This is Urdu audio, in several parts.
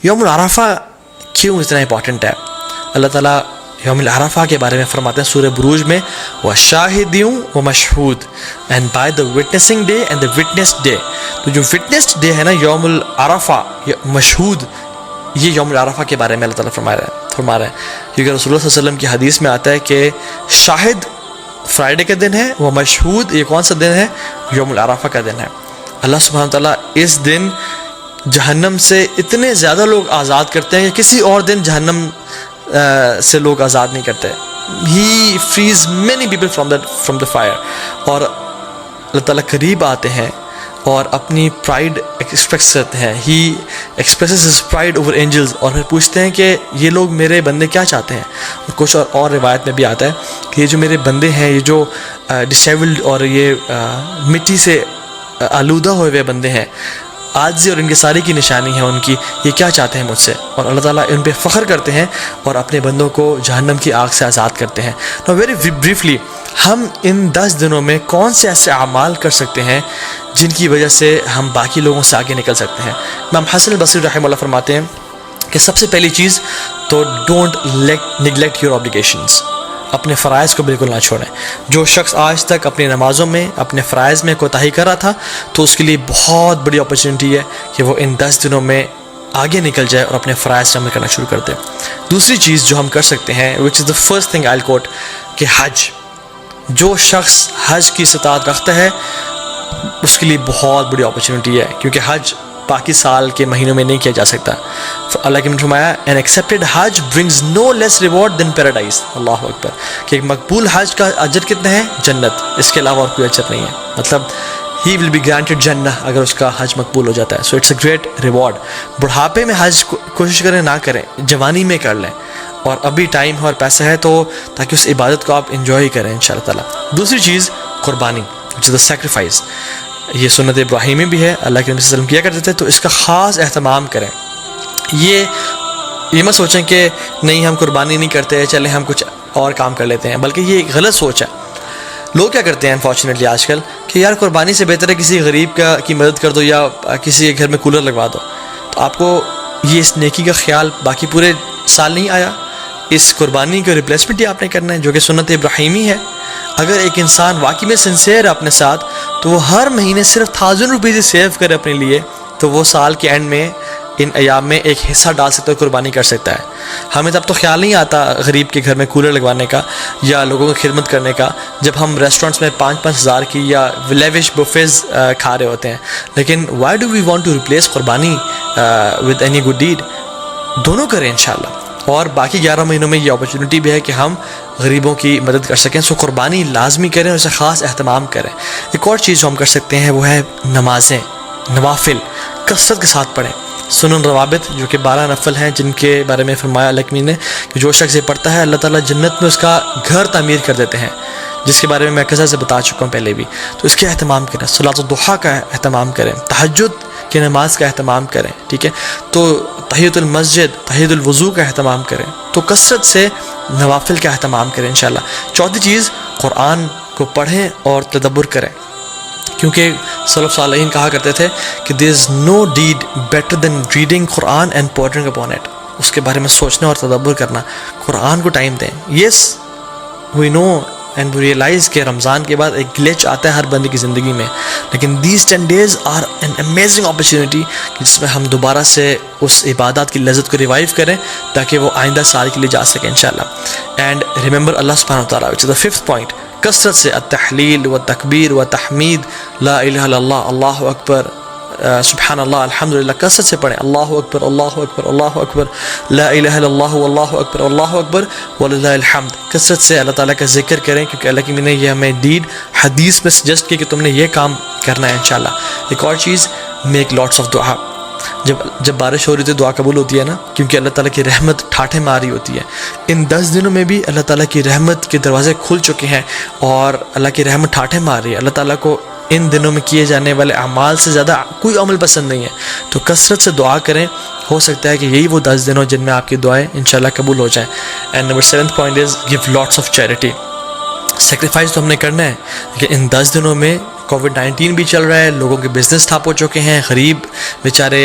یوم عرفہ کیوں اتنا امپورٹنٹ ہے؟ اللہ تعالیٰ یوم عرفہ کے بارے میں فرماتے ہیں سورہ بروج میں وَشَاهِدٍ وَمَشْهُودٍ and by the witnessing day and the witnessed day. تو جو وٹنسڈ ڈے ہے نا یوم العرفہ مشہود، یہ یوم العرفہ کے بارے میں اللہ تعالیٰ فرما رہا ہے کیونکہ رسول اللہ صلی اللہ علیہ وسلم کی حدیث میں آتا ہے کہ شاہد فرائیڈے کا دن ہے، وہ مشہود یہ کون سا دن ہے؟ یوم العرفہ کا دن ہے. اللہ سبحانہ تعالیٰ اس دن جہنم سے اتنے زیادہ لوگ آزاد کرتے ہیں کہ کسی اور دن جہنم سے لوگ آزاد نہیں کرتے. He frees many people from the fire. اور اللہ تعالیٰ قریب آتے ہیں اور اپنی پرائڈ ایکسپریس کرتے ہیں. He expresses his pride over angels, اور پھر پوچھتے ہیں کہ یہ لوگ میرے بندے کیا چاہتے ہیں. اور کچھ اور روایت میں بھی آتا ہے کہ یہ جو میرے بندے ہیں، یہ جو ڈسیبلڈ اور یہ مٹی سے آلودہ ہوئے ہوئے بندے ہیں، عاجزی اور ان کی ساری کی نشانی ہے ان کی، یہ کیا چاہتے ہیں مجھ سے. اور اللہ تعالیٰ ان پہ فخر کرتے ہیں اور اپنے بندوں کو جہنم کی آگ سے آزاد کرتے ہیں. نو ویری بریفلی، ہم ان 10 دنوں میں کون سے ایسے اعمال کر سکتے ہیں جن کی وجہ سے ہم باقی لوگوں سے آگے نکل سکتے ہیں؟ امام حسن البصری رحمہ اللہ فرماتے ہیں کہ سب سے پہلی چیز تو ڈونٹ نیگلیکٹ یور آبلیگیشنز. اپنے فرائض کو بالکل نہ چھوڑیں. جو شخص آج تک اپنی نمازوں میں اپنے فرائض میں کوتاہی کر رہا تھا تو اس کے لیے بہت بڑی اپرچونیٹی ہے کہ وہ ان 10 دنوں میں آگے نکل جائے اور اپنے فرائض سے عمل کرنا شروع کر دے. دوسری چیز جو ہم کر سکتے ہیں وچ از دا فرسٹ تھنگ آئی کوٹ، کہ حج. جو شخص حج کی استطاعت رکھتا ہے اس کے لیے بہت بڑی اپرچونیٹی ہے، کیونکہ حج باقی سال کے مہینوں میں نہیں کیا جا سکتا. اللہ کے نے فرمایا an accepted Hajj brings no less reward than paradise. اللہ اکبر. کہ ایک مقبول حج کا اجر کتنا ہے؟ جنت، اس کے علاوہ اور کوئی اجر نہیں ہے. مطلب he will be granted جنہ اگر اس کا حج مقبول ہو جاتا ہے. so it's a great reward. بڑھاپے میں حج کوشش کریں نہ کریں، جوانی میں کر لیں، اور ابھی ٹائم ہے اور پیسہ ہے تو تاکہ اس عبادت کو آپ انجوائے کریں انشاءاللہ تعالیٰ. دوسری چیز قربانی، which is the sacrifice. یہ سنت ابراہیمی بھی ہے، اللہ کے نبی صلی اللہ علیہ وسلم کیا کرتے تھے، تو اس کا خاص اہتمام کریں. یہ مت سوچیں کہ نہیں ہم قربانی نہیں کرتے، چلیں ہم کچھ اور کام کر لیتے ہیں، بلکہ یہ ایک غلط سوچ ہے. لوگ کیا کرتے ہیں انفارچونیٹلی آج کل کہ یار قربانی سے بہتر ہے کسی غریب کی مدد کر دو یا کسی کے گھر میں کولر لگوا دو. تو آپ کو یہ اس نیکی کا خیال باقی پورے سال نہیں آیا. اس قربانی کا ریپلیسمنٹ ہی آپ نے کرنا ہے جو کہ سنت ابراہیمی ہے. اگر ایک انسان واقعی میں سنسیئر ہے اپنے ساتھ تو وہ ہر مہینے صرف 1000 روپیز سیو کرے اپنے لیے، تو وہ سال کے اینڈ میں ان ایام میں ایک حصہ ڈال سکتا ہے، قربانی کر سکتا ہے. ہمیں تب تو خیال نہیں آتا غریب کے گھر میں کولر لگوانے کا یا لوگوں کی خدمت کرنے کا جب ہم ریسٹورنٹس میں 5-5 ہزار کی یا لیوش بفیز کھا رہے ہوتے ہیں. لیکن why do we want to replace قربانی ود اینی گڈ ڈیڈ؟ دونوں کریں انشاءاللہ. اور باقی 11 مہینوں میں یہ اپرچونیٹی بھی ہے کہ ہم غریبوں کی مدد کر سکیں. سو قربانی لازمی کریں اور اسے خاص اہتمام کریں. ایک اور چیز جو ہم کر سکتے ہیں وہ ہے نمازیں، نوافل کثرت کے ساتھ پڑھیں. سنن روابط جو کہ 12 نفل ہیں جن کے بارے میں فرمایا اللہ نے کہ جو شخص یہ پڑھتا ہے اللہ تعالیٰ جنت میں اس کا گھر تعمیر کر دیتے ہیں، جس کے بارے میں کثرت سے بتا چکا ہوں پہلے بھی. تو اس کے اہتمام کریں. صلاۃ الضحیٰ کا اہتمام کریں، تہجد کی نماز کا اہتمام کریں. ٹھیک ہے، تو تحیۃ المسجد، تحیۃ الوضو کا اہتمام کریں. تو کثرت سے نوافل کا اہتمام کریں انشاءاللہ. چوتھی چیز، قرآن کو پڑھیں اور تدبر کریں، کیونکہ سلف صالحین کہا کرتے تھے کہ there is no deed better than reading Quran and pondering upon it. اس کے بارے میں سوچنا اور تدبر کرنا. قرآن کو ٹائم دیں. yes we know and we realize کہ رمضان کے بعد ایک گلیچ آتا ہے ہر بندے کی زندگی میں، لیکن these 10 days are an amazing opportunity جس میں ہم دوبارہ سے اس عبادات کی لذت کو ریوائیو کریں تاکہ وہ آئندہ سال کے لیے جا سکیں انشاءاللہ. اینڈ ریممبر اللہ سبحانہ وتعالیٰ، which is the 5th point، کثرت سے التحلیل و تکبیر و تحمید، لا الہ الا اللہ، اللہ اکبر، سبحان اللہ، الحمدللہ، کثرت سے پڑھیں. اللہ اکبر، اللہ اکبر، اللہ اکبر، لا الہ الا اللہ، اللہ اکبر، اللہ اکبر وللہ الحمد. کثرت سے اللہ تعالیٰ کا ذکر کریں کیونکہ اللہ کی نے یہ ہمیں ڈیڈ حدیث میں سجیسٹ کی کہ تم نے یہ کام کرنا ہے انشاءاللہ. ایک اور چیز، میک لاٹس آف دعا. جب بارش ہو رہی ہوتی ہے دعا قبول ہوتی ہے نا، کیونکہ اللہ تعالیٰ کی رحمت ٹھاٹھے ماری ہوتی ہے. ان 10 دنوں میں بھی اللہ تعالیٰ کی رحمت کے دروازے کھل چکے ہیں اور اللہ کی رحمت ٹھاٹھے مار رہی ہے. اللہ تعالیٰ کو ان دنوں میں کیے جانے والے اعمال سے زیادہ کوئی عمل پسند نہیں ہے. تو کثرت سے دعا کریں، ہو سکتا ہے کہ یہی وہ 10 دن ہو جن میں آپ کی دعائیں انشاءاللہ قبول ہو جائیں. And number 7th point is give lots of charity. Sacrifice تو ہم نے کرنا ہے کہ ان 10 دنوں میں کووڈ-19 بھی چل رہا ہے، لوگوں کے بزنس ٹھپ ہو چکے ہیں، غریب بیچارے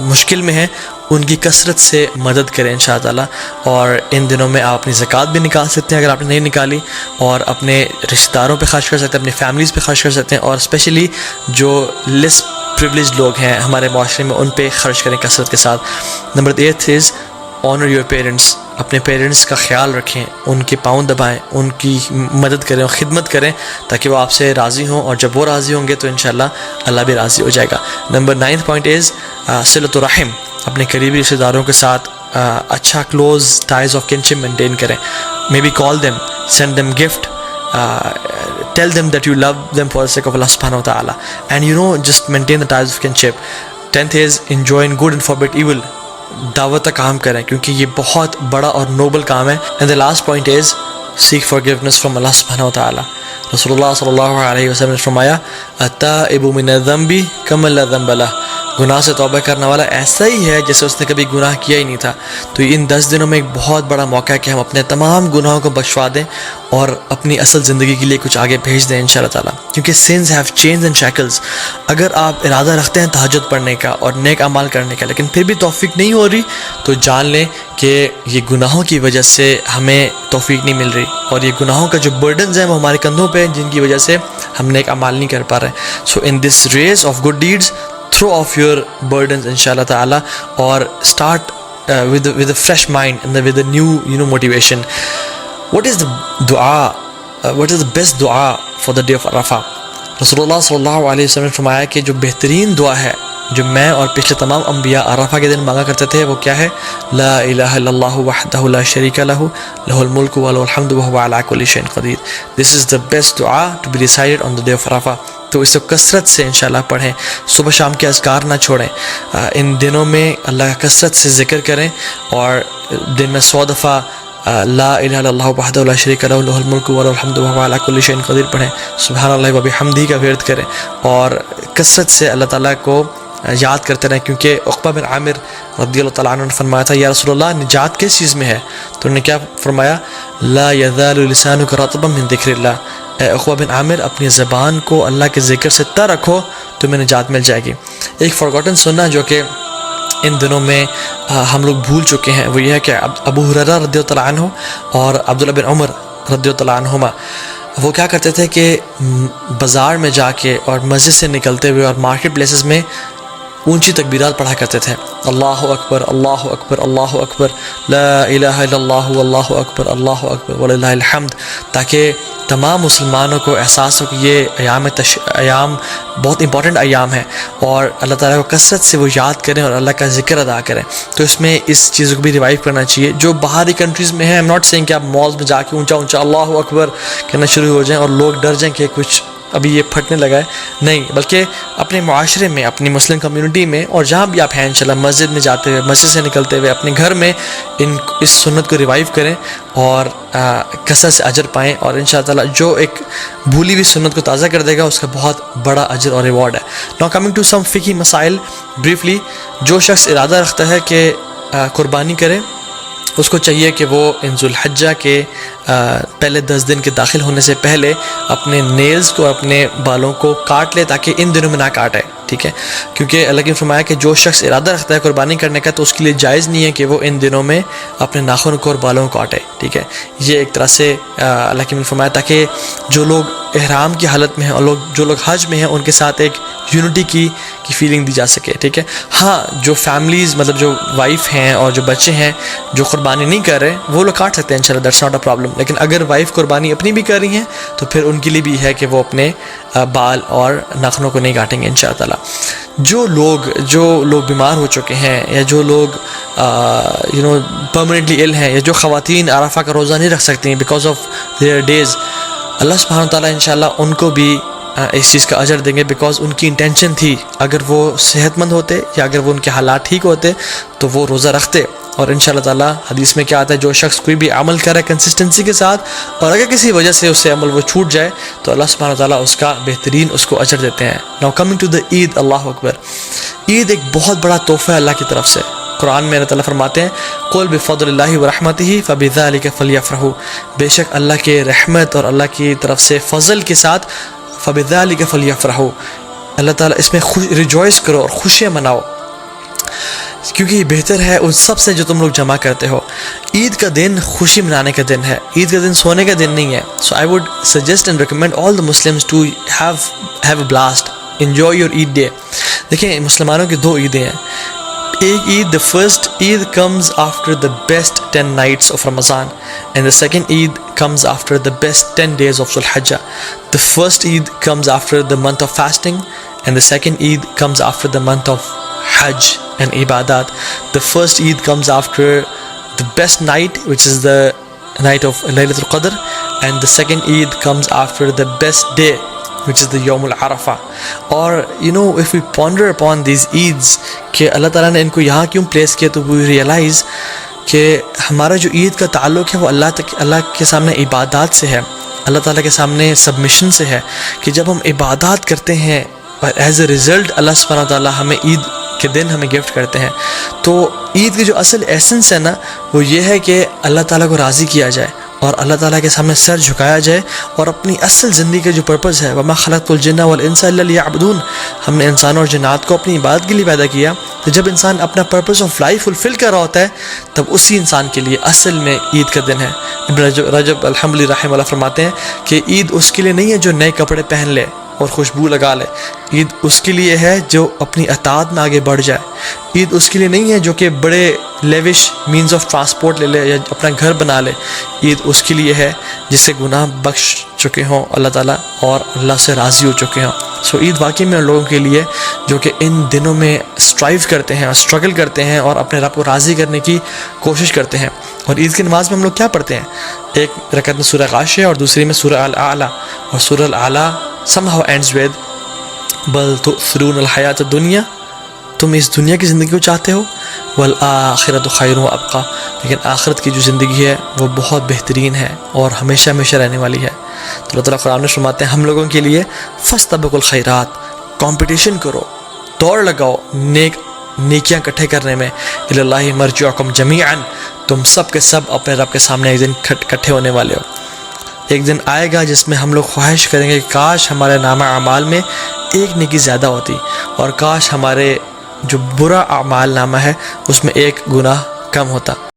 مشکل میں ہیں، ان کی کثرت سے مدد کریں انشاءاللہ تعالیٰ. اور ان دنوں میں آپ اپنی زکوٰۃ بھی نکال سکتے ہیں اگر آپ نے نہیں نکالی, اور اپنے رشتہ داروں پہ خرچ کر سکتے ہیں, اپنی فیملیز پہ خرچ کر سکتے ہیں, اور اسپیشلی جو لیس پریویلیج لوگ ہیں ہمارے معاشرے میں ان پہ خرچ کریں کثرت کے ساتھ. Number 8 is owner your parents. اپنے پیرنٹس کا خیال رکھیں, ان کے پاؤں دبائیں, ان کی مدد کریں اور خدمت کریں تاکہ وہ آپ سے راضی ہوں, اور جب وہ راضی ہوں گے تو انشاءاللہ اللہ بھی راضی ہو جائے گا. Number 9 point is صلۃ الرحم. اپنے قریبی رشتہ داروں کے ساتھ اچھا close ties of kinship maintain کریں. Maybe call them, send them gift, tell them that you love them for the sake of Allah subhanahu wa ta'ala, and just maintain the ties of kinship. 10th is enjoin good and forbid evil. دعوت کا کام کریں کیونکہ یہ بہت بڑا اور نوبل کام ہے. and the last point is seek forgiveness from Allah subhanahu wa ta'ala. رسول اللہ صلی اللہ علیہ وسلم نے فرمایا التائب من الذنب کمن لا ذنب لہ. گناہ سے توبہ کرنے والا ایسا ہی ہے جیسے اس نے کبھی گناہ کیا ہی نہیں تھا. تو ان 10 دنوں میں ایک بہت بڑا موقع ہے کہ ہم اپنے تمام گناہوں کو بخشوا دیں اور اپنی اصل زندگی کے لیے کچھ آگے بھیج دیں انشاءاللہ تعالیٰ. کیونکہ sins have chains and shackles. اگر آپ ارادہ رکھتے ہیں تہجد پڑھنے کا اور نیک اعمال کرنے کا لیکن پھر بھی توفیق نہیں ہو رہی, تو جان لیں کہ یہ گناہوں کی وجہ سے ہمیں توفیق نہیں مل رہی, اور یہ گناہوں کا جو برڈنز ہیں وہ ہمارے کندھوں پہ ہیں جن کی وجہ سے ہم نیک اعمال نہیں کر پا رہے. So in this race of good deeds throw off your burdens inshallah ta'ala, or start with a fresh mind and with a new motivation. What is the dua, what is the best dua for the day of Arafah? Rasulullah sallallahu alayhi wa sallam نے فرمایا کہ جو بہترین دعا ہے جو میں اور پچھلے تمام انبیاء عرفہ کے دن مانگا کرتے تھے وہ کیا ہے؟ لا الہ الا اللہ وحدہ لا شریک لہ لہ الملک و لہ الحمد وہو علی کل شیء قدیر. This is the best dua to be recited on the day of Arafah. تو اس کو کثرت سے انشاءاللہ پڑھیں, صبح شام کے اذکار نہ چھوڑیں. ان دنوں میں اللہ کا کثرت سے ذکر کریں, اور دن میں 100 دفعہ لا الہ الا اللہ وحدہ لا شریک لہ لہ الملک و لہ الحمد وہو علی کل شیء قدیر پڑھیں. سبحان اللہ و بحمدہ کا ورد کریں, اور کثرت سے اللہ تعالیٰ کو یاد کرتے رہیں. کیونکہ عقبہ بن عامر رضی اللہ تعالیٰ عنہ نے فرمایا تھا یا رسول اللہ نجات کس چیز میں ہے؟ تو انہوں نے کیا فرمایا؟ لا یزال لسانک رطبا من ذکر اللہ. اے عقبہ بن عامر اپنی زبان کو اللہ کے ذکر سے تر رکھو تو میں نجات مل جائے گی. ایک فارگوٹن سننا جو کہ ان دنوں میں ہم لوگ بھول چکے ہیں وہ یہ ہے کہ ابو ہریرہ رضی اللہ تعالیٰ عنہ اور عبداللہ بن عمر رضی اللہ تعالیٰ عنہما وہ کیا کرتے تھے کہ بازار میں جا کے اور مسجد سے نکلتے ہوئے اور مارکیٹ پلیسز میں اونچی تکبیرات پڑھا کرتے تھے. اللہ اکبر اللہ اکبر اللہ اکبر لا الہ الا اللہ واللہ اکبر اللہ اکبر وللہ الحمد, تاکہ تمام مسلمانوں کو احساس ہو کہ یہ ایام بہت امپورٹنٹ ایام ہیں, اور اللہ تعالیٰ کو کثرت سے وہ یاد کریں اور اللہ کا ذکر ادا کریں. تو اس میں اس چیز کو بھی ریوائیو کرنا چاہیے. جو باہری کنٹریز میں ہیں, ایم ناٹ سینگ کہ آپ مالز میں جا کے اونچا اونچا اللہ اکبر کہنا شروع ہو جائیں اور لوگ ڈر جائیں کہ کچھ ابھی یہ پھٹنے لگا ہے, نہیں, بلکہ اپنے معاشرے میں, اپنی مسلم کمیونٹی میں, اور جہاں بھی آپ ہیں انشاءاللہ مسجد میں جاتے ہوئے, مسجد سے نکلتے ہوئے, اپنے گھر میں اس سنت کو ریوائیو کریں اور کثرت سے اجر پائیں, اور انشاءاللہ تعالیٰ جو ایک بھولی ہوئی سنت کو تازہ کر دے گا اس کا بہت بڑا اجر اور ریوارڈ ہے. ناؤ کمنگ ٹو سم فقہی مسائل بریفلی. جو شخص ارادہ رکھتا ہے کہ قربانی کرے اس کو چاہیے کہ وہ ان ذو الحجہ کے پہلے 10 دن کے داخل ہونے سے پہلے اپنے نیلز کو اور اپنے بالوں کو کاٹ لے تاکہ ان دنوں میں نہ کاٹے, ٹھیک ہے. کیونکہ اللہ نے فرمایا کہ جو شخص ارادہ رکھتا ہے قربانی کرنے کا تو اس کے لیے جائز نہیں ہے کہ وہ ان دنوں میں اپنے ناخن کو اور بالوں کو کاٹے, ٹھیک ہے. یہ ایک طرح سے اللہ نے فرمایا تاکہ جو لوگ احرام کی حالت میں ہیں اور جو لوگ حج میں ہیں ان کے ساتھ ایک یونٹی کی فیلنگ دی جا سکے, ٹھیک ہے. ہاں جو فیملیز مطلب جو وائف ہیں اور جو بچے ہیں جو قربانی نہیں کر رہے وہ لوگ کاٹ سکتے ہیں انشاءاللہ, دیٹس ناٹ اے پرابلم. لیکن اگر وائف قربانی اپنی بھی کر رہی ہیں تو پھر ان کے لیے بھی ہے کہ وہ اپنے بال اور ناخنوں کو نہیں کاٹیں گے انشاءاللہ تعالیٰ. جو لوگ بیمار ہو چکے ہیں یا جو لوگ پرماننٹلی ill ہیں یا جو خواتین عرفہ کا روزہ نہیں رکھ سکتی ہیں بیکاز آف دیئر ڈیز, اللہ سبحانہ تعالیٰ انشاءاللہ ان کو بھی اس چیز کا اجر دیں گے بیکاز ان کی انٹینشن تھی. اگر وہ صحت مند ہوتے یا اگر وہ ان کے حالات ٹھیک ہوتے تو وہ روزہ رکھتے. اور انشاءاللہ تعالیٰ حدیث میں کیا آتا ہے, جو شخص کوئی بھی عمل کرے کنسسٹنسی کے ساتھ اور اگر کسی وجہ سے اسے عمل وہ چھوٹ جائے تو اللہ سبحانہ تعالیٰ اس کا بہترین اس کو اجر دیتے ہیں. ناؤ کمنگ ٹو دا عید, اللہ اکبر. عید ایک بہت بڑا تحفہ ہے اللہ کی طرف سے. قرآن میں اللہ تعالیٰ فرماتے ہیں قل بفضل اللہ ورحمتہ فبذلک فلیفرحوا. بے شک اللہ کے رحمت اور اللہ کی طرف سے فضل کے ساتھ فبذلک فلیفرحوا, اللہ تعالیٰ اس میں ریجوائس کرو اور خوشیاں مناؤ. کیونکہ یہ بہتر ہے اس سب سے جو تم لوگ جمع کرتے ہو. عید کا دن خوشی منانے کا دن ہے, عید کا دن سونے کا دن نہیں ہے. So I would suggest and recommend all the Muslims to have a blast, enjoy your Eid day. دیکھیں مسلمانوں کی 2 عیدیں ہیں. ایک عید, the first Eid comes after the best 10 nights of Ramadan, and the second Eid comes after the best 10 days of Dhul Hijjah. The first Eid comes after the month of fasting, and the second Eid comes after the month of Hajj and Ibadat. The first Eid comes after the best night, which is the night of Laylatul Qadr, and the second Eid comes after the best day, which is the Yawm al-Arafah. اور if we ponder upon these Eids کہ اللہ تعالیٰ نے ان کو یہاں کیوں پلیس کیا, تو we realize کہ ہمارا جو عید کا تعلق ہے وہ اللہ کے سامنے عبادات سے ہے, اللہ تعالیٰ کے سامنے سبمیشن سے ہے. کہ جب ہم عبادات کرتے ہیں ایز اے ریزلٹ اللہ سبحانہ تعالیٰ ہمیں عید کے دن ہمیں گفٹ کرتے ہیں. تو عید کی جو اصل ایسنس ہے نا, وہ یہ ہے کہ اللہ تعالیٰ کو راضی کیا جائے اور اللہ تعالیٰ کے سامنے سر جھکایا جائے, اور اپنی اصل زندگی کا جو پرپز ہے, وَمَا خَلَقْتُ الْجِنَّ وَالْإِنسَ إِلَّا لِيَعْبُدُونَ, ہم نے انسان اور جنات کو اپنی عبادت کے لیے پیدا کیا. تو جب انسان اپنا پرپز آف لائف فلفل کر رہا ہوتا ہے, تب اسی انسان کے لیے اصل میں عید کا دن ہے. ابن رجب الحمدللہ رحمہ اللہ فرماتے ہیں کہ عید اس کے لیے نہیں ہے جو نئے کپڑے پہن لے اور خوشبو لگا لے, عید اس کے لیے ہے جو اپنی اطاعت میں آگے بڑھ جائے. عید اس کے لیے نہیں ہے جو کہ بڑے لیوش مینز آف ٹرانسپورٹ لے لے یا اپنا گھر بنا لے. عید اس کے لیے ہے جس سے گناہ بخش چکے ہوں اللہ تعالیٰ اور اللہ سے راضی ہو چکے ہوں. سو عید واقعی میں ان لوگوں کے لیے جو کہ ان دنوں میں اسٹرائیو کرتے ہیں اور اسٹرگل کرتے ہیں اور اپنے رب کو راضی کرنے کی کوشش کرتے ہیں. اور عید کی نماز میں ہم لوگ کیا پڑھتے ہیں, ایک رکعت میں سورہ غاشیہ اور دوسری میں سورہ الاعلیٰ, اور سورہ الاعلیٰ somehow ends with بل تؤثرون الحیات الدنیا, تم اس دنیا کی زندگی کو چاہتے ہو, والآخرۃ خیر و ابقیٰ, لیکن آخرت کی جو زندگی ہے وہ بہت بہترین ہے اور ہمیشہ ہمیشہ رہنے والی ہے. تو اللہ تعالیٰ قرآن میں فرماتے ہیں ہم لوگوں کے لیے فاستبقوا الخیرات, کمپٹیشن کرو, دوڑ لگاؤ نیکیاں اکٹھے کرنے میں. الی اللہ مرجعکم جمیعا, تم سب کے سب اپنے رب کے سامنے ایک دن اکٹھے ہونے والے ہو. ایک دن آئے گا جس میں ہم لوگ خواہش کریں گے کہ کاش ہمارے نامہ اعمال میں ایک نیکی زیادہ ہوتی, اور کاش ہمارے جو برا اعمال نامہ ہے اس میں ایک گناہ کم ہوتا.